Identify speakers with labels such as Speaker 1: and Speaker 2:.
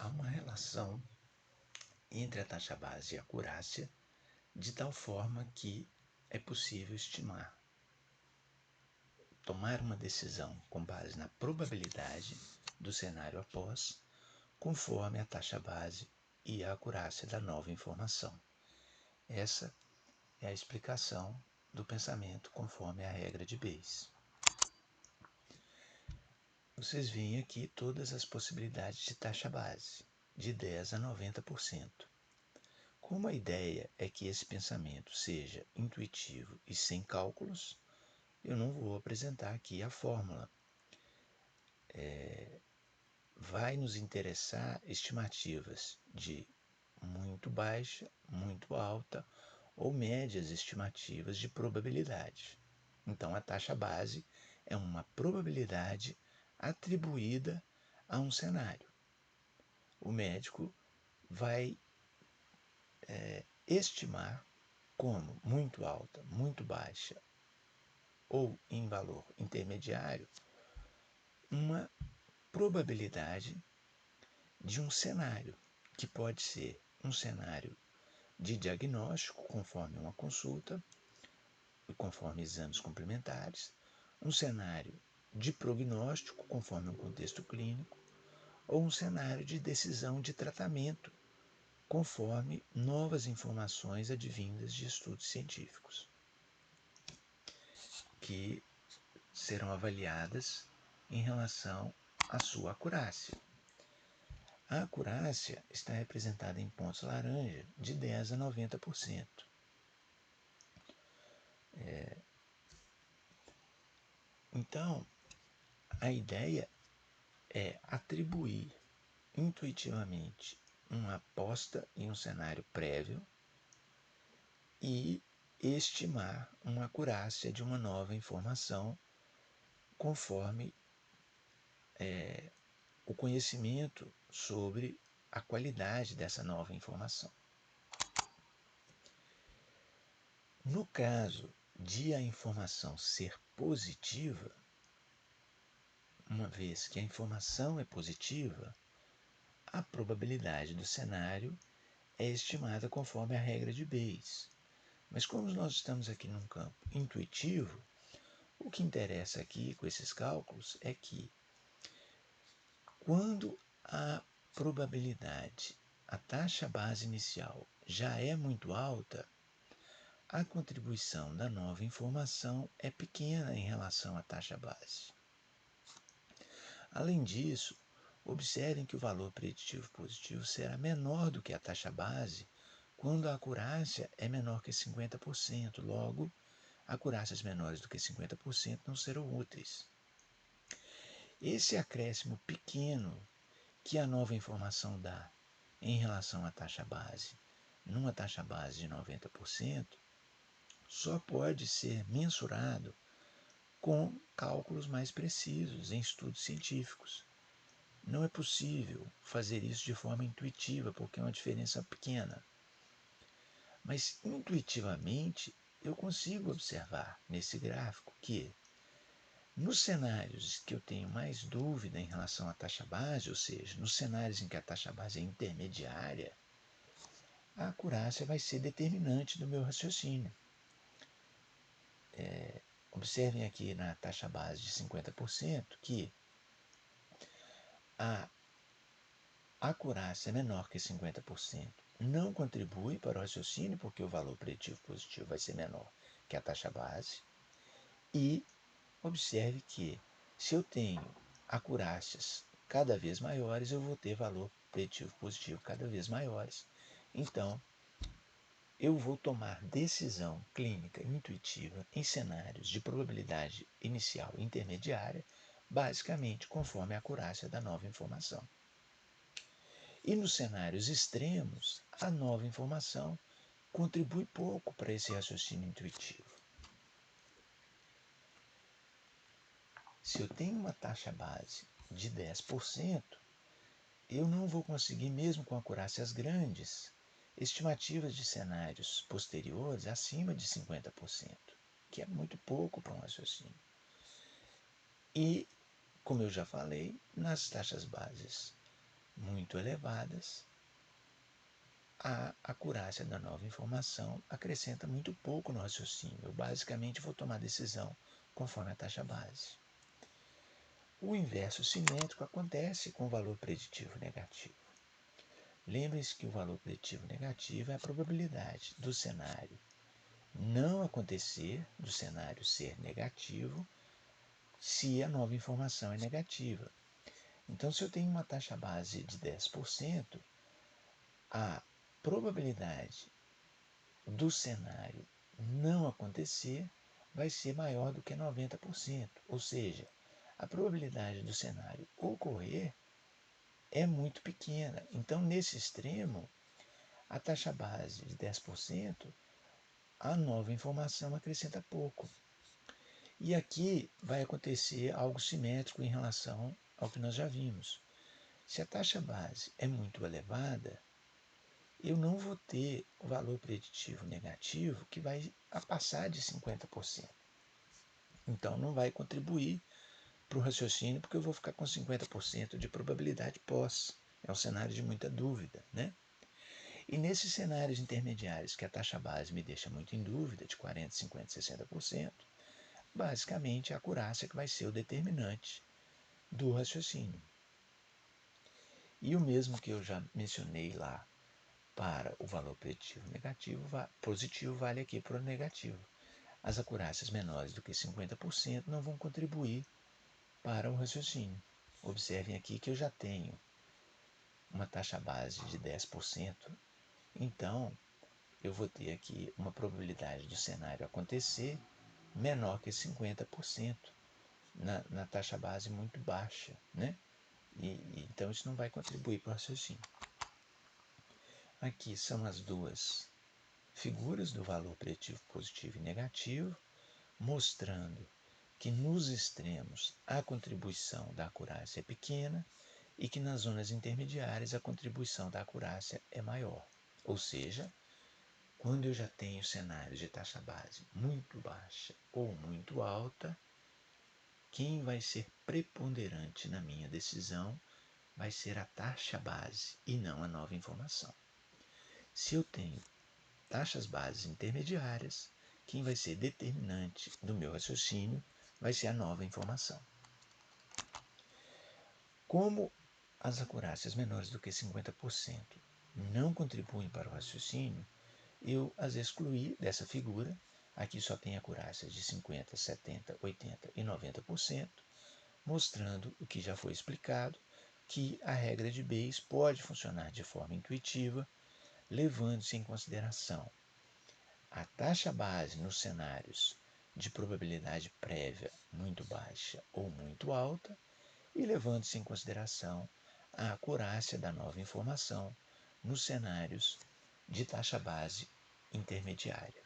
Speaker 1: há uma relação entre a taxa base e a acurácia, de tal forma que é possível estimar, tomar uma decisão com base na probabilidade do cenário após, conforme a taxa base e a acurácia da nova informação. Essa é a explicação do pensamento conforme a regra de Bayes. Vocês veem aqui todas as possibilidades de taxa base, de 10 a 90%. Como a ideia é que esse pensamento seja intuitivo e sem cálculos, eu não vou apresentar aqui a fórmula. Vai nos interessar estimativas de muito baixa, muito alta ou médias estimativas de probabilidade. Então, a taxa base é uma probabilidade atribuída a um cenário. O médico vai estimar como muito alta, muito baixa ou em valor intermediário uma probabilidade de um cenário, que pode ser um cenário de diagnóstico, conforme uma consulta, e conforme exames complementares, um cenário de prognóstico, conforme um contexto clínico, ou um cenário de decisão de tratamento, conforme novas informações advindas de estudos científicos, que serão avaliadas em relação à sua acurácia. A acurácia está representada em pontos laranja de 10 a 90%. Então, a ideia é atribuir intuitivamente uma aposta em um cenário prévio e estimar uma acurácia de uma nova informação conforme o conhecimento sobre a qualidade dessa nova informação. No caso de a informação ser positiva, uma vez que a informação é positiva, a probabilidade do cenário é estimada conforme a regra de Bayes. Mas como nós estamos aqui num campo intuitivo, o que interessa aqui com esses cálculos é que quando a probabilidade, a taxa base inicial já é muito alta, a contribuição da nova informação é pequena em relação à taxa base. Além disso, observem que o valor preditivo positivo será menor do que a taxa base quando a acurácia é menor que 50%. Logo, acurácias menores do que 50% não serão úteis. Esse acréscimo pequeno que a nova informação dá em relação à taxa base, numa taxa base de 90%, só pode ser mensurado com cálculos mais precisos em estudos científicos. Não é possível fazer isso de forma intuitiva, porque é uma diferença pequena. Mas intuitivamente eu consigo observar nesse gráfico que nos cenários que eu tenho mais dúvida em relação à taxa base, ou seja, nos cenários em que a taxa base é intermediária, a acurácia vai ser determinante do meu raciocínio. Observem aqui na taxa base de 50% que a acurácia é menor que 50%. Não contribui para o raciocínio, porque o valor preditivo positivo vai ser menor que a taxa base. E observe que se eu tenho acurácias cada vez maiores, eu vou ter valor preditivo positivo cada vez maiores. Então, eu vou tomar decisão clínica intuitiva em cenários de probabilidade inicial e intermediária, basicamente conforme a acurácia da nova informação. E nos cenários extremos, a nova informação contribui pouco para esse raciocínio intuitivo. Se eu tenho uma taxa base de 10%, eu não vou conseguir, mesmo com acurácias grandes, estimativas de cenários posteriores acima de 50%, que é muito pouco para um raciocínio. E, como eu já falei, nas taxas bases muito elevadas, a acurácia da nova informação acrescenta muito pouco no raciocínio. Eu basicamente vou tomar decisão conforme a taxa base. O inverso simétrico acontece com o valor preditivo negativo. Lembre-se que o valor preditivo negativo é a probabilidade do cenário não acontecer, do cenário ser negativo, se a nova informação é negativa. Então, se eu tenho uma taxa base de 10%, a probabilidade do cenário não acontecer vai ser maior do que 90%. Ou seja, a probabilidade do cenário ocorrer é muito pequena. Então, nesse extremo, a taxa base de 10%, a nova informação acrescenta pouco. E aqui vai acontecer algo simétrico em relação ao que nós já vimos. Se a taxa base é muito elevada, eu não vou ter o valor preditivo negativo que vai passar de 50%. Então não vai contribuir para o raciocínio, porque eu vou ficar com 50% de probabilidade pós. É um cenário de muita dúvida, né? E nesses cenários intermediários que a taxa base me deixa muito em dúvida, de 40%, 50%, 60%, basicamente a acurácia que vai ser o determinante do raciocínio. E o mesmo que eu já mencionei lá para o valor preditivo negativo, positivo vale aqui para o negativo. As acurácias menores do que 50% não vão contribuir para o raciocínio. Observem aqui que eu já tenho uma taxa base de 10%, então eu vou ter aqui uma probabilidade do cenário acontecer menor que 50%, na taxa base muito baixa, né? Então isso não vai contribuir para o raciocínio. Aqui são as duas figuras do valor preditivo positivo e negativo, mostrando que nos extremos a contribuição da acurácia é pequena e que nas zonas intermediárias a contribuição da acurácia é maior. Ou seja, quando eu já tenho cenários de taxa base muito baixa ou muito alta, quem vai ser preponderante na minha decisão vai ser a taxa base e não a nova informação. Se eu tenho taxas bases intermediárias, quem vai ser determinante do meu raciocínio vai ser a nova informação. Como as acurácias menores do que 50% não contribuem para o raciocínio, eu as excluí dessa figura. Aqui só tem acurácias de 50%, 70%, 80% e 90%, mostrando o que já foi explicado, que a regra de Bayes pode funcionar de forma intuitiva, levando-se em consideração a taxa base nos cenários de probabilidade prévia muito baixa ou muito alta e levando-se em consideração a acurácia da nova informação nos cenários de taxa base intermediária.